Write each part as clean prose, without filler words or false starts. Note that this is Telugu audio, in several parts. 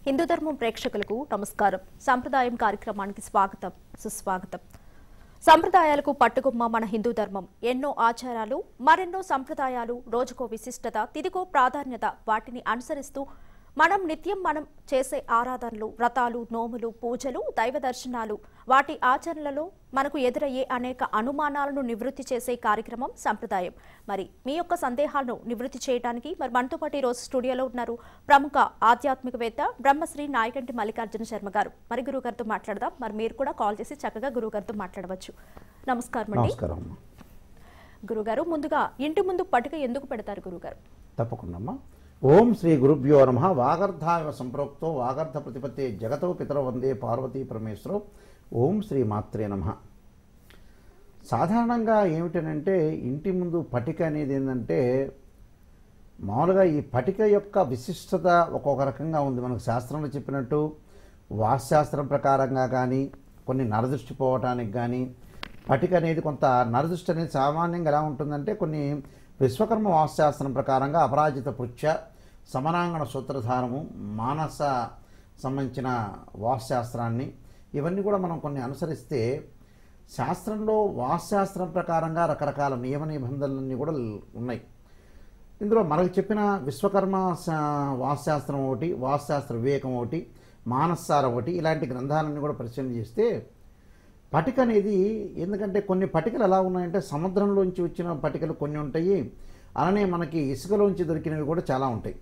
హిందూ ధర్మం ప్రేక్షకులకు నమస్కారం. సంప్రదాయం కార్యక్రమానికి స్వాగతం, సుస్వాగతం. సంప్రదాయాలకు పట్టుకొమ్మ మన హిందూ ధర్మం. ఎన్నో ఆచారాలు, మరెన్నో సంప్రదాయాలు, రోజుకో విశిష్టత, తిదికో ప్రాధాన్యత. వాటిని అనుసరిస్తూ మనం చేసే ఆరాధనలు, వ్రతాలు, నోములు, పూజలు, దైవ దర్శనాలు, వాటి ఆచరణలలో మనకు ఎదురయ్యే అనేక అనుమానాలను నివృత్తి చేసే కార్యక్రమం సంప్రదాయం. మరి మీ యొక్క సందేహాలను నివృత్తి చేయడానికి మనతో పాటు ఈరోజు స్టూడియోలో ఉన్నారు ప్రముఖ ఆధ్యాత్మికవేత్త బ్రహ్మశ్రీ నాయకంటి మల్లికార్జున శర్మ గారు. మరి గురుగారితో మాట్లాడదాం. మరి మీరు కూడా కాల్ చేసి చక్కగా గురుగారితో మాట్లాడవచ్చు. నమస్కారం అండి. గురుగారు, ముందుగా ఇంటి ముందు పటిక ఎందుకు పెడతారు గురుగారు? తప్పకుండా. ఓం శ్రీ గురుభ్యో నమః. వాగర్ధాయ సంప్రోక్తో వాగర్ధ ప్రతిపత్తి జగతో పితరో వందే పార్వతీ పరమేశ్వరో. ఓం శ్రీ మాత్రే నమః. సాధారణంగా ఏమిటనంటే ఇంటి ముందు పటిక అనేది ఏంటంటే, మామూలుగా ఈ పటిక యొక్క విశిష్టత ఒక్కొక్క రకంగా ఉంది. మనకు శాస్త్రంలో చెప్పినట్టు వాస్తుశాస్త్రం ప్రకారంగా కానీ, కొన్ని నరదృష్టి పోవటానికి కానీ, పటిక అనేది కొంత నరదృష్టి అనేది సామాన్యంగా ఎలా ఉంటుందంటే, కొన్ని విశ్వకర్మ వాస్తుశాస్త్రం ప్రకారంగా అపరాజిత పృచ్ఛ, సమనాంగణ సూత్రధారము, మానస సంబంధించిన వాస్తుశాస్త్రాన్ని ఇవన్నీ కూడా మనం కొన్ని అనుసరిస్తే శాస్త్రంలో వాస్తుశాస్త్రం ప్రకారంగా రకరకాల నియమ నిబంధనలన్నీ కూడా ఉన్నాయి. ఇందులో మనకు చెప్పిన విశ్వకర్మ వాస్తుశాస్త్రం ఒకటి, వాస్తుశాస్త్ర వివేకం ఒకటి, మానస్సారం ఒకటి, ఇలాంటి గ్రంథాలన్నీ కూడా పరిశీలన చేస్తే పటిక అనేది, ఎందుకంటే కొన్ని పటికలు ఎలా ఉన్నాయంటే సముద్రంలోంచి వచ్చిన పటికలు కొన్ని ఉంటాయి, అలానే మనకి ఇసుకలోంచి దొరికినవి కూడా చాలా ఉంటాయి.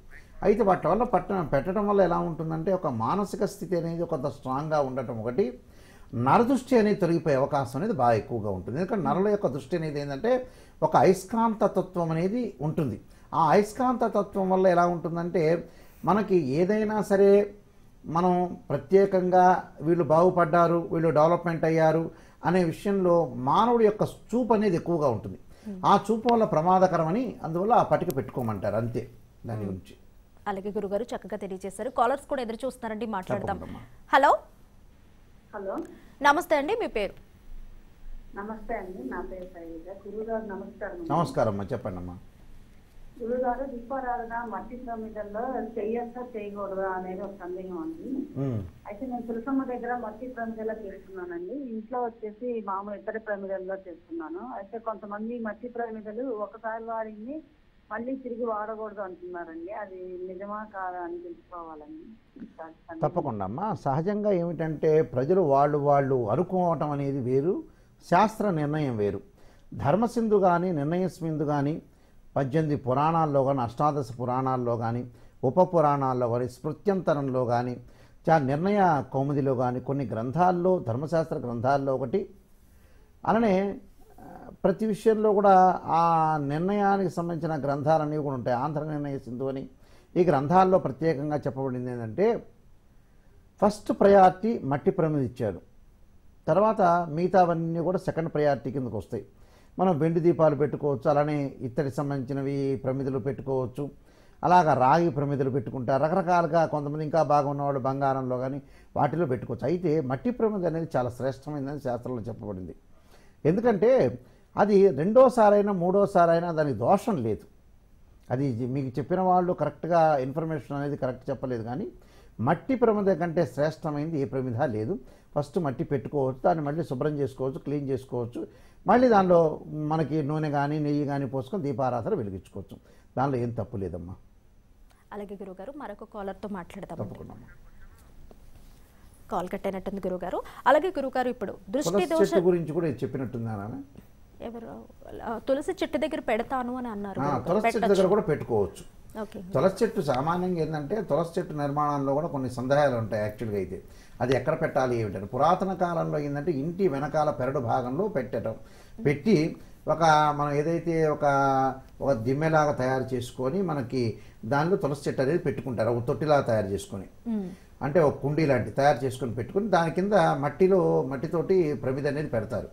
అయితే వాటి వల్ల పెట్టడం వల్ల ఎలా ఉంటుందంటే, ఒక మానసిక స్థితి అనేది కొంత స్ట్రాంగ్గా ఉండటం ఒకటి, నరదృష్టి అనేది తొలగిపోయే అవకాశం అనేది బాగా ఎక్కువగా ఉంటుంది. ఎందుకంటే నరుల యొక్క దృష్టి అనేది ఏంటంటే ఒక అయస్కాంత తత్వం అనేది ఉంటుంది. ఆ అయస్కాంత తత్వం వల్ల ఎలా ఉంటుందంటే, మనకి ఏదైనా సరే మనం ప్రత్యేకంగా వీళ్ళు బాగుపడ్డారు, వీళ్ళు డెవలప్మెంట్ అయ్యారు అనే విషయంలో మానవుడి యొక్క చూపు అనేది ఎక్కువగా ఉంటుంది. ఆ చూపు వల్ల ప్రమాదకరమని అందువల్ల ఆ పటిక పెట్టుకోమంటారు, అంతే దాని గురించి. అలాగే గురుగారు చక్కగా తెలియజేశారు. కాలర్స్ కూడా ఎదురు చూస్తున్నారండి, మాట్లాడదాం. హలో హలో, నమస్తే అండి, మీ పేరు? నమస్తే అండి, నా పేరు శైలజ. గురుగారు నమస్కారం. నమస్కారం అమ్మా, చెప్పండి అమ్మా. గురుగారు, దీపారాధన మట్టి ప్రమిదల్లో చేయొచ్చా చేయకూడదా అనేది ఒక సందేహం అండి. అయితే నేను తులసమ్మ దగ్గర మట్టి ప్రమిదల్లో చేస్తున్నానండి. ఇంట్లో వచ్చేసి మామూలు ఇతర ప్రమిదల్లో చేస్తున్నాను. అయితే కొంతమంది మట్టి ప్రమిదలు ఒకసారి వాడింది మళ్ళీ తిరిగి వాడకూడదు అంటున్నారండి. అది నిజమా కాదా అని తెలుసుకోవాలండి. తప్పకుండా అమ్మా. సహజంగా ఏమిటంటే ప్రజలు వాళ్ళు అనుకోవటం అనేది వేరు, శాస్త్ర నిర్ణయం వేరు. ధర్మసింధు కానీ, నిర్ణయస్మిందు కానీ, 18 పురాణాల్లో కానీ, అష్టాదశ పురాణాల్లో కానీ, ఉప పురాణాల్లో కానీ, స్మృత్యంతరంలో కానీ, నిర్ణయ కౌముదిలో కానీ, కొన్ని గ్రంథాల్లో, ధర్మశాస్త్ర గ్రంథాల్లో ఒకటి, అలానే ప్రతి విషయంలో కూడా ఆ నిర్ణయానికి సంబంధించిన గ్రంథాలన్నీ కూడా ఉంటాయి. ఆంధ్ర నిర్ణయ సింధు అని ఈ గ్రంథాల్లో ప్రత్యేకంగా చెప్పబడింది ఏంటంటే, ఫస్ట్ ప్రయారిటీ మట్టి ప్రమిద ఇచ్చాడు, తర్వాత మిగతావన్నీ కూడా సెకండ్ ప్రయారిటీ కిందకు వస్తాయి. మనం వెండి దీపాలు పెట్టుకోవచ్చు, అలానే ఇత్తడి సంబంధించినవి ప్రమిదలు పెట్టుకోవచ్చు, అలాగా రాగి ప్రమిదలు పెట్టుకుంటారు, రకరకాలుగా. కొంతమంది ఇంకా బాగా ఉన్నవాళ్ళు బంగారంలో కానీ వాటిలో పెట్టుకోవచ్చు. అయితే మట్టి ప్రమిద అనేది చాలా శ్రేష్టమైనదని శాస్త్రంలో చెప్పబడింది. ఎందుకంటే అది రెండోసారైనా మూడోసారైనా దానికి దోషం లేదు. అది మీకు చెప్పిన వాళ్ళు కరెక్ట్గా ఇన్ఫర్మేషన్ అనేది కరెక్ట్ చెప్పలేదు, కానీ మట్టి ప్రమిద కంటే శ్రేష్టమైంది ఏ ప్రమిద లేదు. ఫస్ట్ మట్టి పెట్టుకోవచ్చు, దాన్ని మళ్ళీ శుభ్రం చేసుకోవచ్చు, క్లీన్ చేసుకోవచ్చు, మళ్ళీ దానిలో మనకి నూనె కానీ నెయ్యి కానీ పోసుకొని దీపారాధన వెలిగించుకోవచ్చు. దానిలో ఏం తప్పు లేదమ్మా. అలాగే గురుగారు, మరొక కాలర్తో మాట్లాడతాం. తప్పకుండా. కాల్ కట్ అయినట్టుంది గురుగారు. అలాగే గురుగారు, ఇప్పుడు దృష్టి దోషం గురించి కూడా చెప్పినట్టుందా? ఎవరు తులసి చెట్టు దగ్గర పెడతాను అని అన్నారు. తులసి చెట్టు దగ్గర కూడా పెట్టుకోవచ్చు. తులసి చెట్టు సామాన్యంగా ఏంటంటే, తులసి చెట్టు నిర్మాణంలో కూడా కొన్ని సందేహాలు ఉంటాయి. యాక్చువల్గా అయితే అది ఎక్కడ పెట్టాలి ఏమిటని. పురాతన కాలంలో ఏంటంటే ఇంటి వెనకాల పెరడు భాగంలో పెట్టి మనం ఏదైతే ఒక దిమ్మెలాగా తయారు చేసుకొని మనకి దానిలో తులసి చెట్టు అనేది పెట్టుకుంటారు. ఒక తొట్టిలాగా తయారు చేసుకొని, అంటే ఒక కుండీ లాంటి తయారు చేసుకొని పెట్టుకుని దాని కింద మట్టితోటి ప్రమిద అనేది పెడతారు.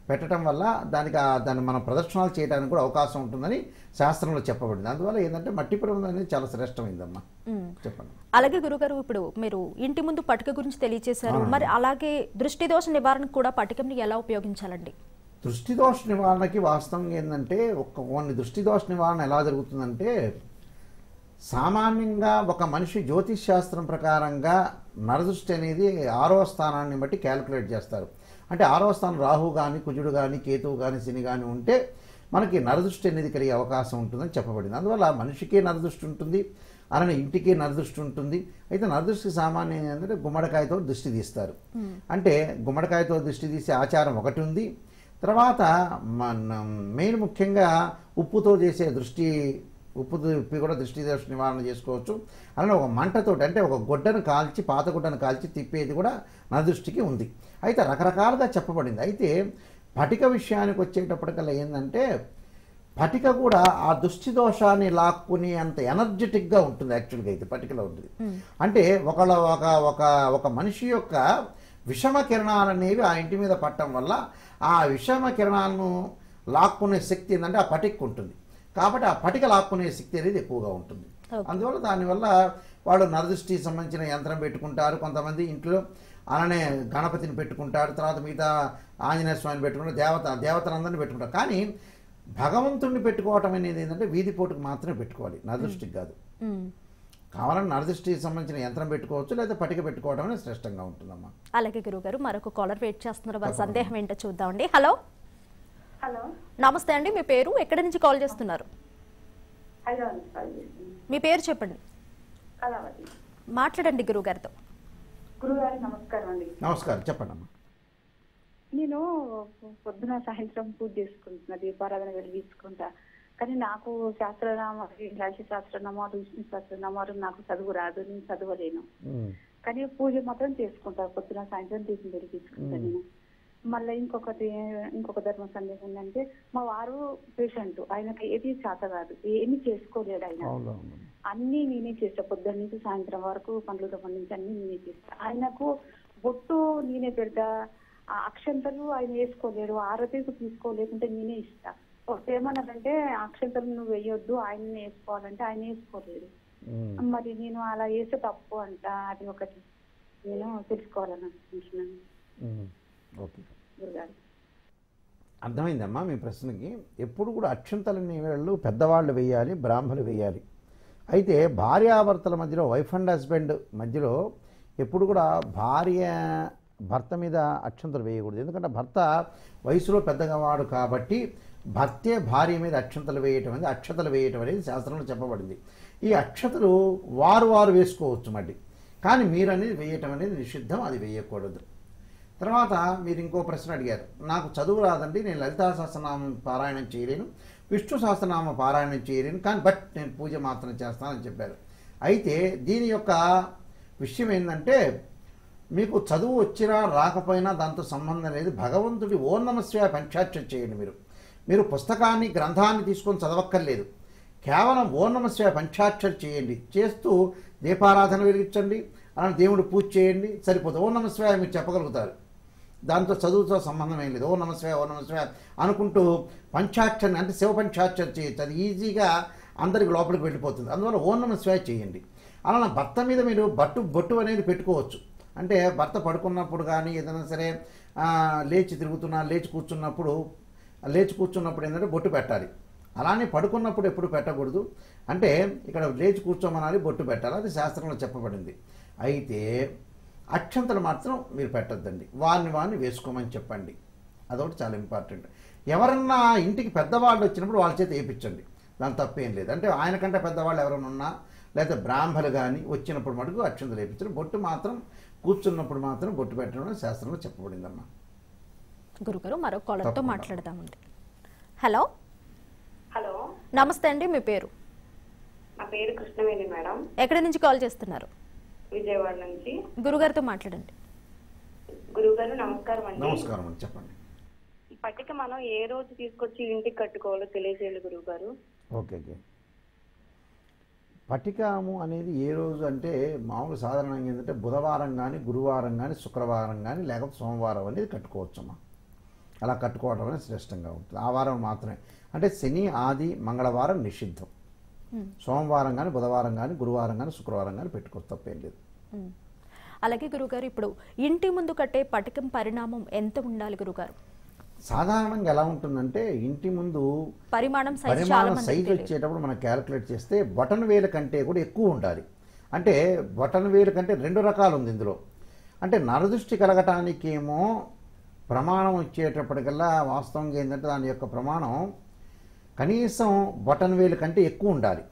పెట్టడం వల్ల దాన్ని మనం ప్రదర్శనలు చేయడానికి కూడా అవకాశం ఉంటుందని శాస్త్రంలో చెప్పబడింది. అందువల్ల ఏంటంటే మట్టి ప్రమిద అనేది చాలా శ్రేష్టమైందమ్మా. చెప్పండి. అలాగే గురుగారు, ఇప్పుడు మీరు ఇంటి ముందు పటిక గురించి తెలియజేశారు. మరి అలాగే దృష్టి దోష నివారణకు కూడా పటికని ఎలా ఉపయోగించాలండి? దృష్టి దోష నివారణకి వాస్తవంగా ఏంటంటే, కొన్ని దృష్టి దోష నివారణ ఎలా జరుగుతుందంటే, సామాన్యంగా ఒక మనిషి జ్యోతిష్ శాస్త్రం ప్రకారంగా నరదృష్టి అనేది 6వ స్థానాన్ని బట్టి క్యాలిక్యులేట్ చేస్తారు. అంటే 6వ స్థానం రాహు కానీ కుజుడు కానీ కేతువు కానీ శని కానీ ఉంటే మనకి నరదృష్టి అనేది కలిగే అవకాశం ఉంటుందని చెప్పబడింది. అందువల్ల మనిషికి నరదృష్టి ఉంటుంది, అలానే ఇంటికి నరదృష్టి ఉంటుంది. అయితే నరదృష్టికి సామాన్యంగా ఏంటంటే గుమ్మడికాయతో దృష్టి తీస్తారు. అంటే గుమ్మడికాయతో దృష్టి తీసే ఆచారం ఒకటి ఉంది. తర్వాత మెయిన్ ముఖ్యంగా ఉప్పుతో చేసే ఉప్పి కూడా దృష్టి దోష నివారణ చేసుకోవచ్చు. అలానే ఒక మంటతోటి అంటే ఒక గుడ్డను కాల్చి పాత గుడ్డను కాల్చి తిప్పేది కూడా నరదృష్టికి ఉంది. అయితే రకరకాలుగా చెప్పబడింది. అయితే పటిక విషయానికి వచ్చేటప్పటికల్లా ఏంటంటే పటిక కూడా ఆ దృష్టి దోషాన్ని లాక్కుని అంత ఎనర్జెటిక్గా ఉంటుంది. యాక్చువల్గా అయితే పటికలో ఉంటుంది. అంటే ఒక మనిషి యొక్క విషమ కిరణాలు అనేవి ఆ ఇంటి మీద పట్టడం వల్ల ఆ విషమ కిరణాలను లాక్కునే శక్తి ఏంటంటే ఆ పటిక ఉంటుంది. కాబట్టి ఆ పటిక లాక్కునే శక్తి అనేది ఎక్కువగా ఉంటుంది. అందువల్ల దానివల్ల వాళ్ళు నరదృష్టికి సంబంధించిన యంత్రం పెట్టుకుంటారు. కొంతమంది ఇంట్లో అలానే గణపతిని పెట్టుకుంటారు, తర్వాత మిగతా ఆంజనేయ స్వామిని పెట్టుకుంటారు, దేవతలందరినీ పెట్టుకుంటారు. కానీ భగవంతుడిని పెట్టుకోవటం అనేది ఏంటంటే వీధిపోటుకు మాత్రమే పెట్టుకోవాలి, నరదృష్టికి కాదు. కావాలని నరదృష్టికి సంబంధించిన యంత్రం పెట్టుకోవచ్చు, లేదా పటిక పెట్టుకోవడం అనేది శ్రేష్టంగా ఉంటుందమ్మా. అలాగే గురుగారు, మరొక కాలర్ వెయిట్ చేస్తున్నారు. వారి సందేహం ఏంటో చూద్దామండి. హలో హలో, నమస్తే అండి. మీ పేరు, ఎక్కడి నుంచి కాల్ చేస్తున్నారు? మీ పేరు చెప్పండి. మాట్లాడండి గురుగారితో. గురుగారు నమస్కారం అండి. నమస్కారం, చెప్పండి అమ్మా. నేను పొద్దున సాయంత్రం పూజ చేసుకుంటున్నా, దీపారాధన వెలిగించుకుంటా. కానీ నాకు శాస్త్రనామాలు, లలిత శాస్త్రనామాలు, విష్ణు శాస్త్రనామాలు నాకు చదువు రాదు, నేను చదవలేను. కానీ పూజ మాత్రం చేసుకుంటా, పొద్దున సాయంత్రం దీపం వెలిగించుకుంటా నేను. మళ్ళీ ఇంకొక ధర్మ సందేహం ఏంటంటే, మా వారు పేషెంట్, ఆయనకి ఏది చేత కాదు, ఏమీ చేసుకోలేడు. ఆయన అన్ని నేనే చేస్తా, పొద్దున్న నుంచి సాయంత్రం వరకు పండ్లు సంబంధించి అన్ని నేనే చేస్తా. ఆయనకు బొట్టు నేనే పెడతా, అక్షంతలు ఆయన వేసుకోలేరు, ఆరతీకు తీసుకోలేకుంటే నేనే ఇస్తా. ఏమన్నారంటే అక్షంతలు నువ్వు వేయొద్దు, ఆయన వేసుకోవాలంటే ఆయన వేసుకోలేరు. మరి నేను అలా వేస్తే తప్పు అంట, అది ఒకటి నేను తెలుసుకోవాలని అనుకుంటున్నాను. ఓకే, అర్థమైందమ్మా మీ ప్రశ్నకి. ఎప్పుడు కూడా అక్షంతలని వేళ్ళు పెద్దవాళ్ళు వేయాలి, బ్రాహ్మలు వేయాలి. అయితే భార్యాభర్తల మధ్యలో, వైఫ్ అండ్ హస్బెండ్ మధ్యలో ఎప్పుడు కూడా భర్త మీద అక్షంతలు వేయకూడదు. ఎందుకంటే భర్త వయసులో పెద్దగా వాడు కాబట్టి భర్తే భార్య మీద అక్షంతలు వేయటం అనేది శాస్త్రంలో చెప్పబడింది. ఈ అక్షతలు వారు వేసుకోవచ్చు మళ్ళీ, కానీ మీరు అనేది వేయటం అనేది నిషిద్ధం, అది వేయకూడదు. తర్వాత మీరు ఇంకో ప్రశ్న అడిగారు, నాకు చదువు రాదండి, నేను లలితా సహస్రనామం పారాయణం చేయలేను, విష్ణు సహస్రనామ పారాయణం చేయలేను, కానీ నేను పూజ మాత్రం చేస్తానని చెప్పారు. అయితే దీని యొక్క విషయం ఏంటంటే, మీకు చదువు వచ్చినా రాకపోయినా దాంతో సంబంధం లేదు. భగవంతుడి ఓం నమః శివాయ పంచాక్షరి చేయండి. మీరు పుస్తకాన్ని, గ్రంథాన్ని తీసుకొని చదవక్కర్లేదు. కేవలం ఓం నమః శివాయ పంచాక్షరి చేయండి. చేస్తూ దీపారాధన వెలిగించండి, అలానే దేవుడు పూజ చేయండి, సరిపోతుంది. ఓం నమః శివాయ మీరు చెప్పగలుగుతారు. దాంతో చదువుతో సంబంధం ఏం లేదు. ఓం నమః శివాయ అనుకుంటూ పంచాక్షరిని, అంటే శివ పంచాక్షరి చేయొచ్చు. అది ఈజీగా అందరికి లోపలికి వెళ్ళిపోతుంది. అందువల్ల ఓం నమః శివాయ చేయండి. అలా భర్త మీద మీరు బొట్టు అనేది పెట్టుకోవచ్చు. అంటే భర్త పడుకున్నప్పుడు కానీ ఏదైనా సరే లేచి తిరుగుతున్నా, లేచి కూర్చున్నప్పుడు ఏంటంటే బొట్టు పెట్టాలి. అలానే పడుకున్నప్పుడు ఎప్పుడు పెట్టకూడదు. అంటే ఇక్కడ లేచి కూర్చోమనాలి, బొట్టు పెట్టాలి, అది శాస్త్రంలో చెప్పబడింది. అయితే అక్షంతలు మాత్రం మీరు పెట్టద్దండి, వారిని వేసుకోమని చెప్పండి. అదొకటి చాలా ఇంపార్టెంట్. ఎవరన్నా ఇంటికి పెద్దవాళ్ళు వచ్చినప్పుడు వాళ్ళ చేత వేయించండి, దాని తప్పేం లేదు. అంటే ఆయనకంటే పెద్దవాళ్ళు ఎవరైనా ఉన్నా, లేదా బ్రాహ్మలు కానీ వచ్చినప్పుడు మటుకు అక్షంతలు వేయించండి. బొట్టు మాత్రం కూర్చున్నప్పుడు మాత్రం బొట్టు పెట్టడం శాస్త్రంలో చెప్పబడిందమ్మా. గురుగారు, మరో కాలర్తో మాట్లాడదామండి. హలో హలో, నమస్తే అండి. మీ పేరు? నా పేరు కృష్ణవేణి మేడం. ఎక్కడి నుంచి కాల్ చేస్తున్నారు? విజయవాడ నుంచి. గురుగారితో మాట్లాడండి. గురుగారు నమస్కారం అండి. నమస్కారం అండి, చెప్పండి. ఈ పట్టిక మనం ఏ రోజు తీసుకొచ్చి ఇంటికి కట్టుకోవాలో తెలియజేయాలి గురుగారు. ఓకే. పట్టికాము అనేది ఏ రోజు అంటే మామూలు సాధారణంగా ఏంటంటే బుధవారం కానీ, గురువారం కానీ, శుక్రవారం కానీ, లేకపోతే సోమవారం అనేది కట్టుకోవచ్చమ్మా. అలా కట్టుకోవడం అనేది శ్రేష్టంగా ఉంటుంది. ఆ వారం మాత్రమే. అంటే శని, ఆది, మంగళవారం నిషిద్ధం. సోమవారం కానీ, బుధవారం కానీ, గురువారం కానీ, శుక్రవారం కానీ పెట్టుకోవచ్చు, తప్పేం లేదు. అలాగే గురుగారు, ఇప్పుడు ఇంటి ముందు కట్టే పటికం పరిణామం ఎంత ఉండాలి గురుగారు? సాధారణంగా ఎలా ఉంటుందంటే ఇంటి ముందు పరిమాణం సైజ్ సైజు వచ్చేటప్పుడు మనం క్యాలిక్యులేట్ చేస్తే బటన్ వేల కంటే కూడా ఎక్కువ ఉండాలి. అంటే బటన్ వేలు కంటే 2 రకాలు ఉంది ఇందులో. అంటే నరదృష్టి కలగటానికేమో ప్రమాణం వచ్చేటప్పటికల్లా వాస్తవంగా ఏంటంటే దాని యొక్క ప్రమాణం కనీసం బటన్ వేలు కంటే ఎక్కువ ఉండాలి.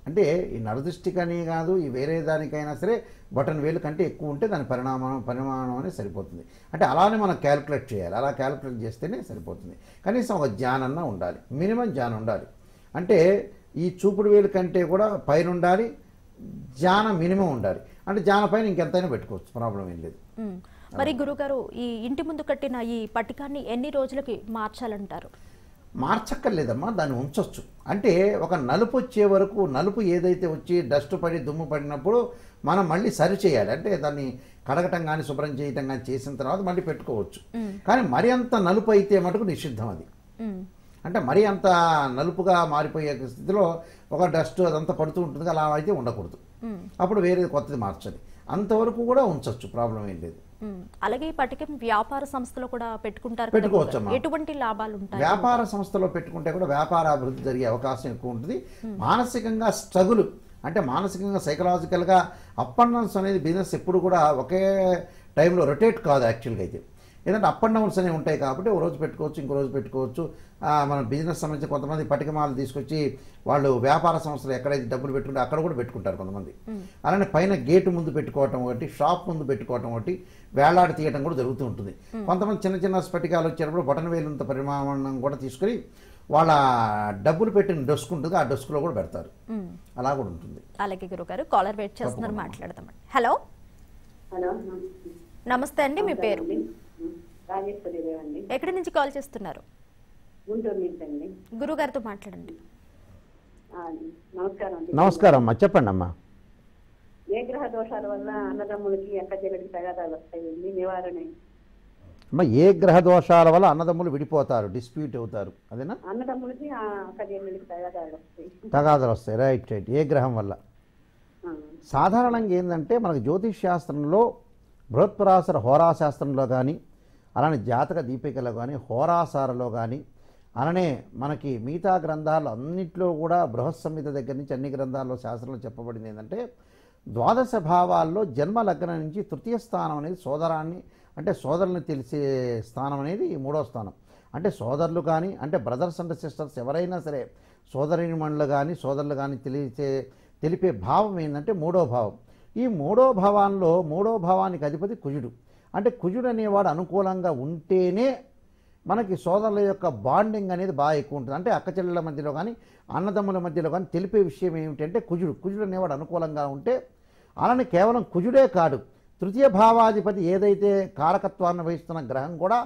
అంటే ఈ నరదృష్టికని కాదు, ఈ వేరే దానికైనా సరే బటన్ వేలు కంటే ఎక్కువ ఉంటే దాని పరిమాణం అనేది సరిపోతుంది. అంటే అలానే మనం క్యాలిక్యులేట్ చేయాలి. అలా క్యాలిక్యులేట్ చేస్తేనే సరిపోతుంది. కనీసం ఒక జానన్నా ఉండాలి, మినిమం జాన్ ఉండాలి. అంటే ఈ చూపుడు వేలు కంటే కూడా పైన ఉండాలి, జాన మినిమం ఉండాలి. అంటే జాన పైన ఇంకెంతైనా పెట్టుకోవచ్చు, ప్రాబ్లం ఏం లేదు. మరి గురుగారు, ఈ ఇంటి ముందు కట్టిన ఈ పట్టికాన్ని ఎన్ని రోజులకి మార్చాలంటారు? మార్చక్కర్లేదమ్మా, దాన్ని ఉంచొచ్చు. అంటే ఒక నలుపు వచ్చే వరకు, నలుపు ఏదైతే వచ్చి డస్ట్ పడి దుమ్ము పడినప్పుడు మనం మళ్ళీ సరి చేయాలి. అంటే దాన్ని కడగటం కానీ శుభ్రం చేయటం కానీ చేసిన తర్వాత మళ్ళీ పెట్టుకోవచ్చు. కానీ మరి అంత నలుపు అయితే మటుకు నిషిద్ధం అది. అంటే మరీ అంత నలుపుగా మారిపోయే స్థితిలో ఒక డస్ట్ అదంతా పడుతూ ఉంటుంది, అలా అయితే ఉండకూడదు. అప్పుడు వేరే కొత్తది మార్చాలి. అంతవరకు కూడా ఉంచవచ్చు, ప్రాబ్లం ఏం లేదు. అలాగే ఈ పట్టికం వ్యాపార సంస్థలో కూడా పెట్టుకుంటారు, పెట్టుకోవచ్చమ్మా. ఎటువంటి లాభాలు ఉంటాయి? వ్యాపార సంస్థలో పెట్టుకుంటే కూడా వ్యాపార అభివృద్ధి జరిగే అవకాశం ఎక్కువ ఉంటుంది. మానసికంగా స్ట్రగుల్ అంటే మానసికంగా సైకలాజికల్గా అప్ అండ్ డౌన్స్ అనేది బిజినెస్ ఎప్పుడు కూడా ఒకే టైంలో రొటేట్ కాదు. యాక్చువల్గా అయితే ఏంటంటే అప్ అండ్ డౌన్స్ అనేవి ఉంటాయి కాబట్టి ఒక రోజు పెట్టుకోవచ్చు, ఇంకో రోజు పెట్టుకోవచ్చు. మన బిజినెస్ సంబంధించి కొంతమంది పటికమాలు తీసుకొచ్చి వాళ్ళు వ్యాపార సంస్థలు ఎక్కడైతే డబ్బులు పెట్టుకుంటే అక్కడ కూడా పెట్టుకుంటారు కొంతమంది. అలానే పైన గేటు ముందు పెట్టుకోవటం ఒకటి, షాప్ ముందు పెట్టుకోవటం ఒకటి, వేలాడి తీయటం కూడా జరుగుతూ ఉంటుంది. కొంతమంది చిన్న చిన్న స్ఫటికాలు వచ్చేటప్పుడు బటన్ వేలుంత పరిమాణం కూడా తీసుకుని వాళ్ళ డబ్బులు పెట్టిన డెస్క్ ఉంటుంది, ఆ డెస్క్లో కూడా పెడతారు. అలా కూడా ఉంటుంది. అలాగే గురుగారు, కాలర్ వెయిట్ చేస్తున్నారు, మాట్లాడదామండి. హలో హలో, నమస్తే అండి, మీ పేరు? రాజేశ్వరి అండి. ఎక్కడి నుంచి కాల్ చేస్తున్నారు? గుంటూరు నుంచి అండి. గురుగారితో మాట్లాడండి. నమస్కారం అండి. నమస్కారం అమ్మా, చెప్పండి అమ్మా. ఏ గ్రహ దోషాల వల్ల అన్నదమ్ములకి అక్కచెల్లెలకి తగాదాలు వస్తాయండి, నివారణ? అమ్మా, ఏ గ్రహ దోషాల వల్ల అన్నదమ్ములు విడిపోతారు, డిస్ప్యూట్ అవుతారు, అదేనా? అన్నదమ్ములకి అక్కచెల్లెలకి తగాదాలు వస్తాయి. Right right. ఏ గ్రహం వల్ల? సాధారణంగా ఏంటంటే మనకు జ్యోతిష్ శాస్త్రంలో బృహత్పరాశర హోరాశాస్త్రంలో కానీ, అలానే జాతక దీపికలో కానీ, హోరాసారలో కానీ, అలానే మనకి మిగతా గ్రంథాలు అన్నింటిలో కూడా బృహత్ సంహిత దగ్గర నుంచి అన్ని గ్రంథాల్లో శాస్త్రంలో చెప్పబడింది ఏంటంటే ద్వాదశ భావాల్లో జన్మ లగ్నం నుంచి తృతీయ స్థానం అనేది సోదరాన్ని అంటే సోదరుని తెలిసే స్థానం అనేది 3వ స్థానం. అంటే సోదరులు కానీ, అంటే బ్రదర్స్ అండ్ సిస్టర్స్ ఎవరైనా సరే సోదరిమణులు కానీ సోదరులు కానీ తెలిపే భావం ఏంటంటే 3వ భావం. ఈ 3వ భావంలో 3వ భావానికి అధిపతి కుజుడు. అంటే కుజుడు అనేవాడు అనుకూలంగా ఉంటేనే మనకి సోదరుల యొక్క బాండింగ్ అనేది బాగా ఎక్కువ ఉంటుంది. అంటే అక్కచెల్లెల మధ్యలో కానీ అన్నదమ్ముల మధ్యలో కానీ తెలిపే విషయం ఏమిటంటే కుజుడు అనేవాడు అనుకూలంగా ఉంటే, అలానే కేవలం కుజుడే కాదు, తృతీయ భావాధిపతి ఏదైతే కారకత్వాన్ని వహిస్తున్న గ్రహం కూడా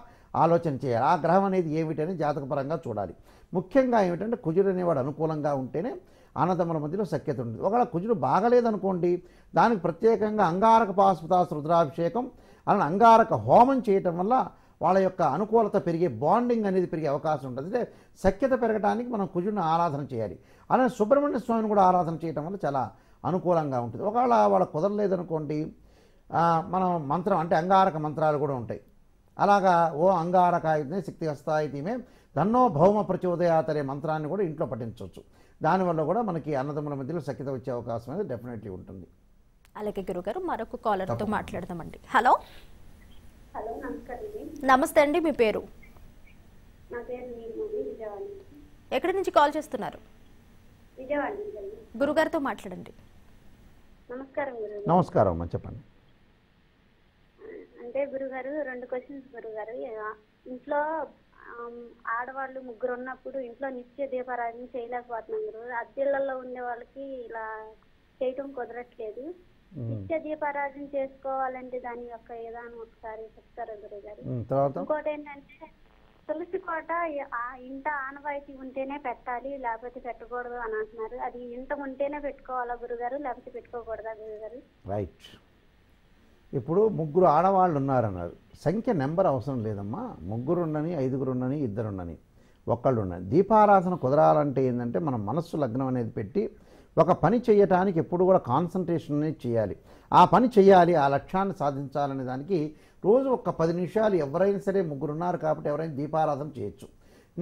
ఆలోచన చేయాలి. ఆ గ్రహం అనేది ఏమిటని జాతకపరంగా చూడాలి. ముఖ్యంగా ఏమిటంటే కుజుడు అనేవాడు అనుకూలంగా ఉంటేనే అన్నదమ్ముల మధ్యలో సఖ్యత ఉంటుంది. ఒకవేళ కుజుడు బాగలేదనుకోండి, దానికి ప్రత్యేకంగా అంగారక పాశుపతాస రుద్రాభిషేకం అలానే అంగారక హోమం చేయటం వల్ల వాళ్ళ యొక్క అనుకూలత పెరిగే, బాండింగ్ అనేది పెరిగే అవకాశం ఉంటుంది. అంటే సఖ్యత పెరగడానికి మనం కుజుడిని ఆరాధన చేయాలి. అలానే సుబ్రహ్మణ్య స్వామిని కూడా ఆరాధన చేయటం వల్ల చాలా అనుకూలంగా ఉంటుంది. ఒకవేళ వాళ్ళ కుదరలేదనుకోండి, మనం మంత్రం అంటే అంగారక మంత్రాలు కూడా ఉంటాయి. అలాగా ఓ అంగారకాయుధే శక్తి హస్తాయితీమే ధన్నో భౌమ ప్రచోదయాతరే మంత్రాన్ని కూడా ఇంట్లో పఠించవచ్చు. దానివల్ల కూడా మనకి అన్నదమ్ముల మధ్యలో సఖ్యత వచ్చే అవకాశం అనేది డెఫినెట్లీ ఉంటుంది. అలాగే గురుగారు, మరొక కాలర్తో మాట్లాడదామండి. హలో హలో, నమస్కారం. నమస్తే అండి, మీ పేరు? నా పేరు నీలిమణి, విజయవాడ. ఎక్కడి నుంచి కాల్ చేస్తున్నారు? విజయవాడ. గురుగారితో మాట్లాడండి. నమస్కారం గురుగారు. నమస్కారం అమ్మా, చెప్పండి. అంటే గురుగారు, 2 క్వశ్చన్స్ గురుగారు. ఇంట్లో ఆడవాళ్ళు 3 ఉన్నప్పుడు ఇంట్లో నిత్య దీపారాధన చేయలేకపోతున్నాం గురుగారు. అద్దెళ్లలో ఉండే వాళ్ళకి ఇలా చేయటం కుదరట్లేదు. నిత్య దీపారాధన చేసుకోవాలంటే దాని యొక్క విధానం ఒకసారి చెప్తారా గురుగారు? ఇంకోటి ఏంటంటే తులసి కోట ఇంట ఆనవాయితీ ఉంటేనే పెట్టాలి, లేకపోతే పెట్టకూడదు అని అంటున్నారు. అది ఇంట ఉంటేనే పెట్టుకోవాలా గురుగారు, లేకపోతే పెట్టుకోకూడదా గురుగారు? రైట్. ఇప్పుడు 3 ఆడవాళ్ళు ఉన్నారన్నారు. సంఖ్య నెంబర్ అవసరం లేదమ్మా. 3 ఉండని, 5 ఉండని, 2 ఉండని, 1 ఉండని. దీపారాధన కుదరాలంటే ఏంటంటే మనం మనస్సు లగ్నం అనేది పెట్టి ఒక పని చేయటానికి ఎప్పుడు కూడా కాన్సన్ట్రేషన్ అనేది చేయాలి. ఆ పని చేయాలి, ఆ లక్ష్యాన్ని సాధించాలనే దానికి రోజు ఒక 10 నిమిషాలు ఎవరైనా సరే ముగ్గురు ఉన్నారు కాబట్టి ఎవరైనా దీపారాధన చేయొచ్చు.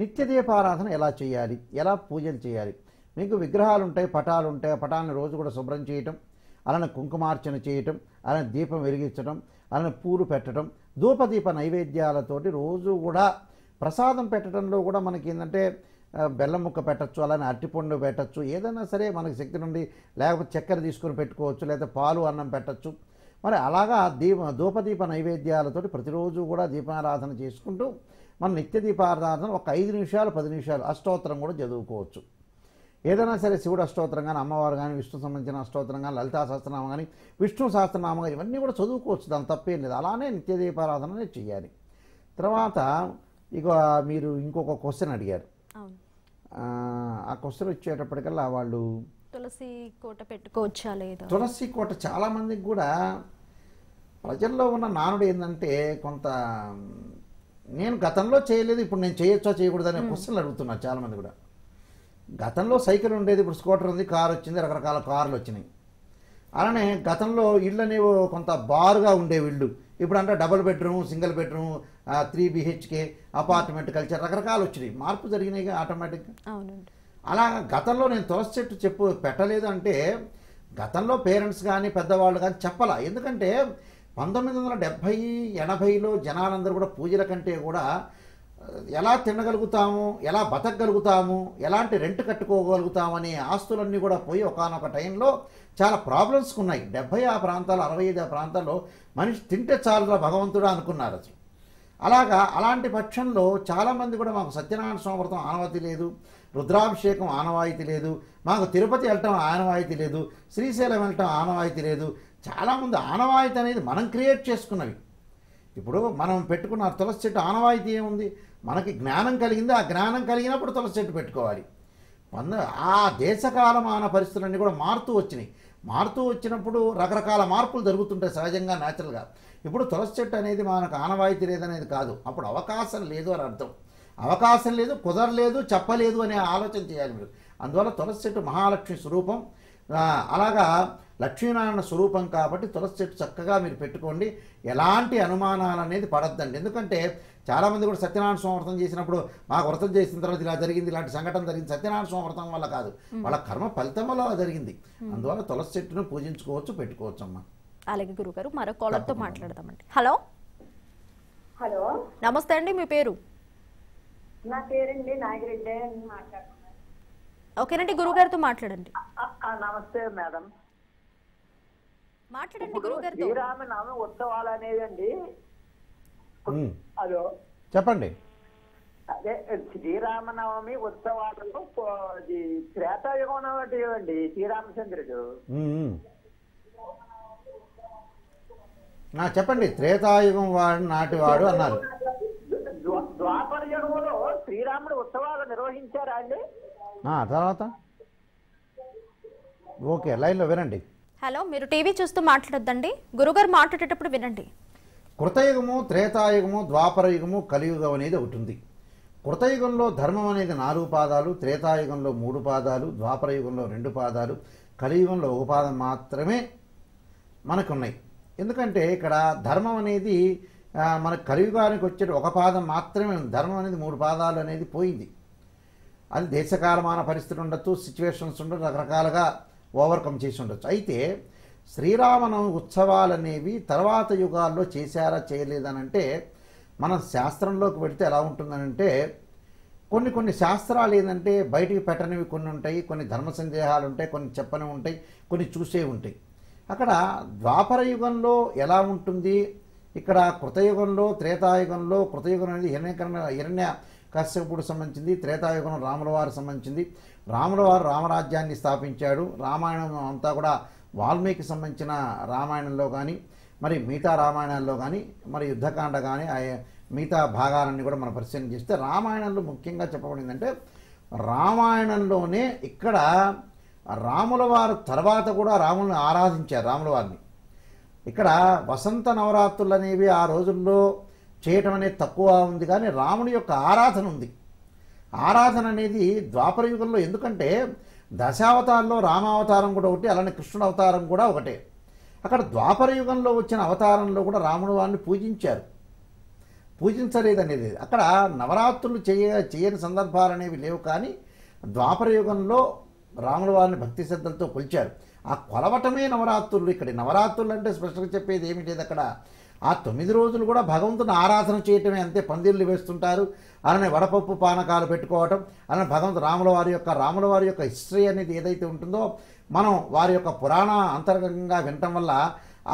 నిత్య దీపారాధన ఎలా చేయాలి, ఎలా పూజలు చేయాలి? మీకు విగ్రహాలు ఉంటాయి, పటాలు ఉంటాయి, ఆ పటాలను రోజు కూడా శుభ్రం చేయటం, అలానే కుంకుమార్చన చేయటం, అలానే దీపం వెలిగించడం, అలానే పూలు పెట్టడం, ధూపదీప నైవేద్యాలతోటి రోజు కూడా ప్రసాదం పెట్టడంలో కూడా మనకి ఏంటంటే బెల్లం ముక్క పెట్టచ్చు, అలానే అరటిపండు పెట్టచ్చు, ఏదైనా సరే మనకి శక్తి నుండి, లేకపోతే చక్కెర తీసుకొని పెట్టుకోవచ్చు, లేదా పాలు అన్నం పెట్టచ్చు. మరి అలాగా ధూపదీప నైవేద్యాలతోటి ప్రతిరోజు కూడా దీపారాధన చేసుకుంటూ మన నిత్య దీపారాధన ఒక 5 నిమిషాలు 10 నిమిషాలు అష్టోత్తరం కూడా చదువుకోవచ్చు. ఏదైనా సరే శివుడు అష్టోత్తరం కానీ, అమ్మవారు కానీ, విష్ణు సంబంధించిన అష్టోత్తరం కానీ, లలితా సహస్రనామం కానీ, విష్ణు సహస్రనామం కానీ, ఇవన్నీ కూడా చదువుకోవచ్చు, దాని తప్పేం లేదు. అలానే నిత్య దీపారాధన చేయాలి. తర్వాత ఇక మీరు ఇంకొక క్వశ్చన్ అడిగారు. ఆ క్వశ్చన్ వచ్చేటప్పటికల్లా వాళ్ళు తులసి కోట పెట్టుకోవచ్చా లేదా? తులసి కోట చాలామందికి కూడా ప్రజల్లో ఉన్న నానుడు ఏంటంటే కొంత నేను గతంలో చేయలేదు, ఇప్పుడు నేను చేయొచ్చా చేయకూడదు అనే క్వశ్చన్లు అడుగుతున్నారు చాలామంది కూడా. గతంలో సైకిల్ ఉండేది, ఇప్పుడు స్కూటర్ ఉంది, కారు వచ్చింది, రకరకాల కార్లు వచ్చినాయి. అలానే గతంలో ఇళ్ళు అనేవి కొంత బారుగా ఉండేవి ఇళ్ళు, ఇప్పుడు అంటే double bedroom, single bedroom, 3 BHK apartment culture రకరకాలు వచ్చినాయి, మార్పు జరిగినాయి ఆటోమేటిక్గా. అవునండి. అలా గతంలో నేను తులసి చెట్టు పెట్టలేదు అంటే గతంలో పేరెంట్స్ కానీ పెద్దవాళ్ళు కానీ చెప్పాల. ఎందుకంటే 1970, 80లో జనాలందరూ కూడా పూజల కంటే కూడా ఎలా తినగలుగుతాము, ఎలా బతకగలుగుతాము, ఎలాంటి రెంట్ కట్టుకోగలుగుతాము అనే ఆస్తులన్నీ కూడా పోయి ఒకానొక టైంలో చాలా ప్రాబ్లమ్స్కి ఉన్నాయి. 70 ఆ ప్రాంతాలు, 65 ఆ ప్రాంతాల్లో మనిషి తింటే చాలురా భగవంతుడా అనుకున్నారు అసలు. అలాంటి పక్షంలో చాలామంది కూడా మాకు సత్యనారాయణ స్వామి వ్రతం ఆనవాయితీ లేదు, రుద్రాభిషేకం ఆనవాయితీ లేదు, మాకు తిరుపతి వెళ్ళటం ఆనవాయితీ లేదు, శ్రీశైలం వెళ్ళటం ఆనవాయితీ లేదు. చాలామంది ఆనవాయితీ అనేది మనం క్రియేట్ చేసుకున్నవి. ఇప్పుడు మనం పెట్టుకున్న తులసి చెట్టు ఆనవాయితీ ఏముంది? మనకి జ్ఞానం కలిగింది, ఆ జ్ఞానం కలిగినప్పుడు తులసి చెట్టు పెట్టుకోవాలి. ఆ దేశకాలమాన పరిస్థితులన్నీ కూడా మారుతూ వచ్చినాయి. మారుతూ వచ్చినప్పుడు రకరకాల మార్పులు జరుగుతుంటాయి సహజంగా, న్యాచురల్గా. ఇప్పుడు తులసి చెట్టు అనేది మనకు ఆనవాయితీ లేదనేది కాదు, అప్పుడు అవకాశం లేదు అని అర్థం. అవకాశం లేదు, కుదరలేదు, చెప్పలేదు అనే ఆలోచన చేయాలి మీరు. అందువల్ల తులసి చెట్టు మహాలక్ష్మి స్వరూపం, అలాగా లక్ష్మీనారాయణ స్వరూపం కాబట్టి తులసి చెట్టు చక్కగా మీరు పెట్టుకోండి. ఎలాంటి అనుమానాలు అనేది పడద్దండి. ఎందుకంటే చాలామంది కూడా సత్యనారాయణ స్వామి వ్రతం చేసినప్పుడు మాకు వ్రతం చేసిన తర్వాత ఇలా జరిగింది, ఇలాంటి సంఘటన జరిగింది. సత్యనారాయణ స్వామి వ్రతం వల్ల కాదు, వాళ్ళ కర్మ ఫలితం వల్ల జరిగింది. అందువల్ల తులసి చెట్టును పూజించుకోవచ్చు, పెట్టుకోవచ్చు అమ్మా. అలాగే గురుగారు, మరో కాలర్తో మాట్లాడదామండి. హలో హలో, నమస్తే అండి, మీ పేరు? నా పేరండి నాగిరెడ్డి అని మాట్లాడుతున్నాను. ఓకేనండి, గురుగారితో మాట్లాడండి. నమస్తే మేడం. మాట్లాడండి గురుగారితో. శ్రీరామనవమి ఉత్సవాలు అనేదండి. హలో చెప్పండి. అదే శ్రీరామనవమి ఉత్సవాలు త్రేతాయుగం అండి. శ్రీరామచంద్రుడు చెప్పండి. త్రేతాయుగం వాడు నాటివాడు అన్నారు. ద్వాపర యుగంలో శ్రీరాముడు ఉత్సవాలు నిర్వహించారా అండి? తర్వాత ఓకే, లైన్లో వినండి. హలో, మీరు టీవీ చూస్తూ మాట్లాడొద్దండి, గురుగారు మాట్లాడేటప్పుడు వినండి. కృతయుగము, త్రేతాయుగము, ద్వాపర యుగము, కలియుగం అనేది ఒకటి ఉంది. కృతయుగంలో ధర్మం అనేది 4 పాదాలు, త్రేతాయుగంలో 3 పాదాలు, ద్వాపర యుగంలో 2 పాదాలు, కలియుగంలో 1 పాదం మాత్రమే మనకున్నాయి. ఎందుకంటే ఇక్కడ ధర్మం అనేది మన కలియుగానికి వచ్చే 1 పాదం మాత్రమే ఉంది. ధర్మం అనేది 3 పాదాలు అనేది పోయింది. అది దేశకాలమాన పరిస్థితులు ఉండొచ్చు, సిచ్యువేషన్స్ ఉండొచ్చు, రకరకాలుగా ఓవర్కమ్ చేసి ఉండొచ్చు. అయితే శ్రీరామనవమి ఉత్సవాలు అనేవి తర్వాత యుగాల్లో చేశారా చేయలేదనంటే మన శాస్త్రంలోకి వెళితే ఎలా ఉంటుందనంటే కొన్ని శాస్త్రాలు ఏంటంటే బయటికి పెట్టనివి కొన్ని ఉంటాయి, కొన్ని ధర్మ సందేహాలు ఉంటాయి, కొన్ని చెప్పనివి ఉంటాయి, కొన్ని చూసే ఉంటాయి. అక్కడ ద్వాపర యుగంలో ఎలా ఉంటుంది, ఇక్కడ కృతయుగంలో, త్రేతాయుగంలో, కృతయుగం అనేది హిరణ్య కశ్యపుడు సంబంధించింది, త్రేతాయుగం రాముల వారికి సంబంధించింది. రాముల వారు రామరాజ్యాన్ని స్థాపించాడు. రామాయణం అంతా కూడా వాల్మీకి సంబంధించిన రామాయణంలో కానీ, మరి మిగతా రామాయణాల్లో కానీ, మరి యుద్ధకాండ కానీ, మిగతా భాగాలన్నీ కూడా మనం పరిశీలన చేస్తే రామాయణంలో ముఖ్యంగా చెప్పబడిందంటే రామాయణంలోనే ఇక్కడ రాముల వారు తర్వాత కూడా రాములను ఆరాధించారు. రాముల వారిని ఇక్కడ వసంత నవరాత్రులు అనేవి ఆ రోజుల్లో చేయటం అనేది తక్కువ ఉంది, కానీ రాముని యొక్క ఆరాధన ఉంది. ఆరాధన అనేది ద్వాపర యుగంలో, ఎందుకంటే దశావతారంలో రామావతారం కూడా ఒకటి, అలానే కృష్ణుడు అవతారం కూడా ఒకటే. అక్కడ ద్వాపర యుగంలో వచ్చిన అవతారంలో కూడా రాముడు వారిని పూజించారు, పూజించలేదనేది. అక్కడ నవరాత్రులు చేయని సందర్భాలు అనేవి లేవు, కానీ ద్వాపర యుగంలో రాముడు వారిని భక్తి శ్రద్ధలతో కొలిచారు. ఆ కొలవటమే నవరాత్రులు. ఇక్కడ నవరాత్రులు అంటే స్పష్టంగా చెప్పేది ఏమి లేదు. అక్కడ ఆ 9 రోజులు కూడా భగవంతుని ఆరాధన చేయటమే, అంతే. పందిళ్ళు వేస్తుంటారు, అలానే వడపప్పు పానకాలు పెట్టుకోవటం, అలానే రాముల వారి యొక్క హిస్టరీ అనేది ఏదైతే ఉంటుందో మనం వారి యొక్క పురాణ అంతర్గతంగా వినటం వల్ల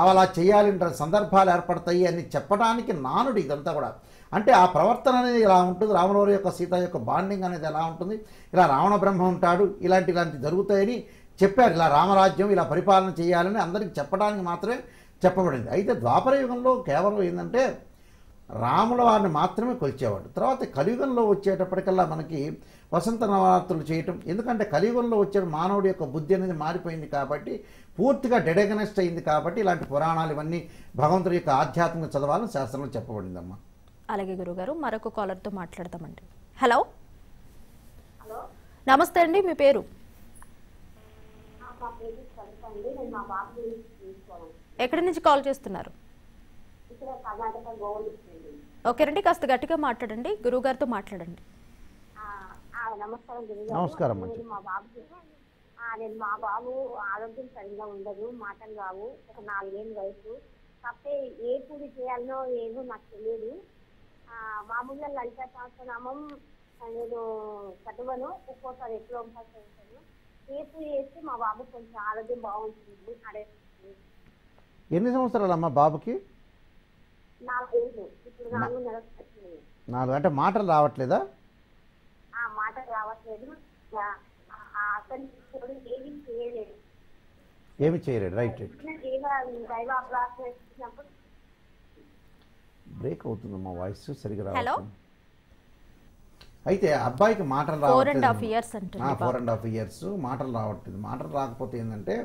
అలా చేయాలంటే సందర్భాలు ఏర్పడతాయి అని చెప్పడానికి నానుడు ఇదంతా కూడా. అంటే ఆ ప్రవర్తన అనేది ఇలా ఉంటుంది, రాముల వారి యొక్క సీత యొక్క బాండింగ్ అనేది ఎలా ఉంటుంది, ఇలా రావణ బ్రహ్మ ఉంటాడు, ఇలాంటి జరుగుతాయని చెప్పారు. ఇలా రామరాజ్యం ఇలా పరిపాలన చేయాలని అందరికీ చెప్పడానికి మాత్రమే చెప్పబడింది. అయితే ద్వాపర యుగంలో కేవలం ఏంటంటే రాముల వారిని మాత్రమే కొలిచేవాడు. తర్వాత కలియుగంలో వచ్చేటప్పటికల్లా మనకి వసంత నవరాత్రులు చేయటం, ఎందుకంటే కలియుగంలో వచ్చే మానవుడి యొక్క బుద్ధి అనేది మారిపోయింది కాబట్టి, పూర్తిగా డెడగనెస్ట్ అయింది కాబట్టి ఇలాంటి పురాణాలు ఇవన్నీ భగవంతుడి యొక్క ఆధ్యాత్మిక చదవాలని శాస్త్రంలో చెప్పబడిందమ్మా. అలాగే గురుగారు, మరొక కాలర్తో మాట్లాడతామండి. హలో, నమస్తే అండి, మీ పేరు? ఎక్కడి నుంచి కాల్ చేస్తున్నారు? ఓకేనండి, కాస్త గట్టిగా మాట్లాడండి, గురువు గారితో మాట్లాడండి. నమస్కారం. నేను మా బాబు ఆరోగ్యం సరిగ్గా ఉండదు, మాటలు రావు, ఒక 4 ఏళ్ళ వయసు. కాకపోతే ఏ పూజ చేయాలనో ఏదో నాకు తెలియదు. మామూలుగా లలిత సహస్రనామం నేను చదవను, ఒక్కోసారి ఎప్పుడో ఒకసారి చదువుతాను. ఏ పూజ చేస్తే మా బాబు కొంచెం ఆరోగ్యం బాగుంటుంది అడే. ఎన్ని సంవత్సరాలమ్మా బాబుకి? 4 ఏళ్ళు, ఇప్పుడు 4 నెలలు వచ్చింది. 4 అంటే మాటలు రావట్లేదా? మాటలు రావట్లేదు, అసలు ఏమి చేయలేడు. రైట్, బ్రేక్ అవుతుందమ్మా వాయిస్ సరిగా రావట్లేదు. అయితే అబ్బాయికి మాటలు రావట్లేదు, 4.5 years మాటలు రావట్లేదు. మాటలు రాకపోతే ఏంటంటే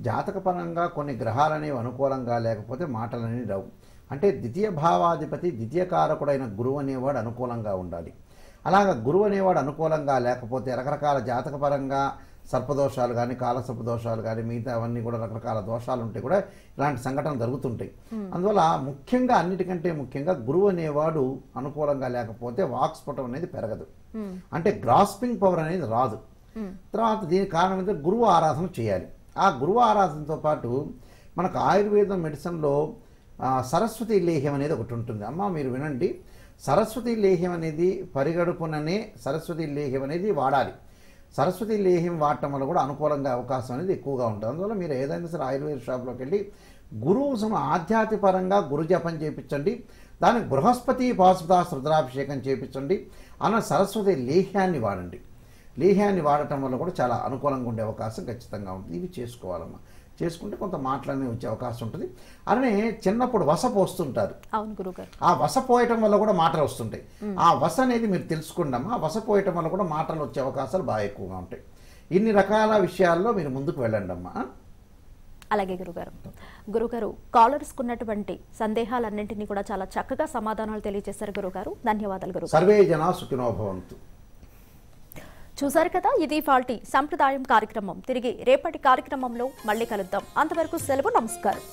జాతకపరంగా కొన్ని గ్రహాలు అనేవి అనుకూలంగా లేకపోతే మాటలు అనేవి రావు. అంటే ద్వితీయ భావాధిపతి ద్వితీయ కారకుడైన గురువు అనేవాడు అనుకూలంగా ఉండాలి. అలాగ గురువు అనేవాడు అనుకూలంగా లేకపోతే రకరకాల జాతకపరంగా సర్పదోషాలు కానీ కాలసర్పదోషాలు కానీ మిగతా అవన్నీ కూడా రకరకాల దోషాలు ఉంటే కూడా ఇలాంటి సంఘటనలు జరుగుతుంటాయి. అందువల్ల ముఖ్యంగా అన్నిటికంటే ముఖ్యంగా గురువు అనేవాడు అనుకూలంగా లేకపోతే వాక్స్ఫుటం అనేది పెరగదు, అంటే గ్రాస్పింగ్ పవర్ అనేది రాదు. తర్వాత దీనికి కారణం అయితే గురువు ఆరాధన చేయాలి. ఆ గురువు ఆరాధనతో పాటు మనకు ఆయుర్వేదం మెడిసిన్లో సరస్వతి లేహ్యం అనేది ఒకటి ఉంటుంది. అమ్మ మీరు వినండి, సరస్వతి లేహ్యం అనేది పరిగడుపుననే సరస్వతి లేహ్యం అనేది వాడాలి. సరస్వతి లేహ్యం వాడటం వల్ల కూడా అనుకూలంగా అవకాశం అనేది ఎక్కువగా ఉంటుంది. అందువల్ల మీరు ఏదైనా సరే ఆయుర్వేద షాప్లోకి వెళ్ళి గురువు ఆధ్యాత్మికపరంగా గురు జపం చేయించండి, దానికి బృహస్పతి పాశుపతాస్త్ర రుద్రాభిషేకం చేయించండి, అన్న సరస్వతి లేహ్యాన్ని వాడండి. లేహ్యాన్ని వాడటం వల్ల కూడా చాలా అనుకూలంగా ఉండే అవకాశం ఖచ్చితంగా ఉంటుంది. ఇవి చేసుకోవాలమ్మా, చేసుకుంటే కొంత మాటలనే వచ్చే అవకాశం ఉంటుంది. అలానే చిన్నప్పుడు వస పోస్తుంటారు, ఆ వస పోయటం వల్ల కూడా మాటలు వస్తుంటాయి. ఆ వస అనేది మీరు తెలుసుకోండి అమ్మా, వస పోయటం వల్ల కూడా మాటలు వచ్చే అవకాశాలు బాగా ఎక్కువగా ఉంటాయి. ఇన్ని రకాల విషయాల్లో మీరు ముందుకు వెళ్ళండి అమ్మా. అలాగే గురుగారు కాలర్స్ ఉన్నటువంటి సందేహాలన్నింటినీ కూడా చాలా చక్కగా సమాధానాలు తెలియజేశారు గురుగారు. ధన్యవాదాలు గురుగారు. సర్వే జనా సుఖినో భవంతు. చూసారు కదా, ఇది ఫాల్టీ సంప్రదాయం కార్యక్రమం. తిరిగి రేపటి కార్యక్రమంలో మళ్ళీ కలుద్దాం. అంతవరకు సెలవు, నమస్కారం.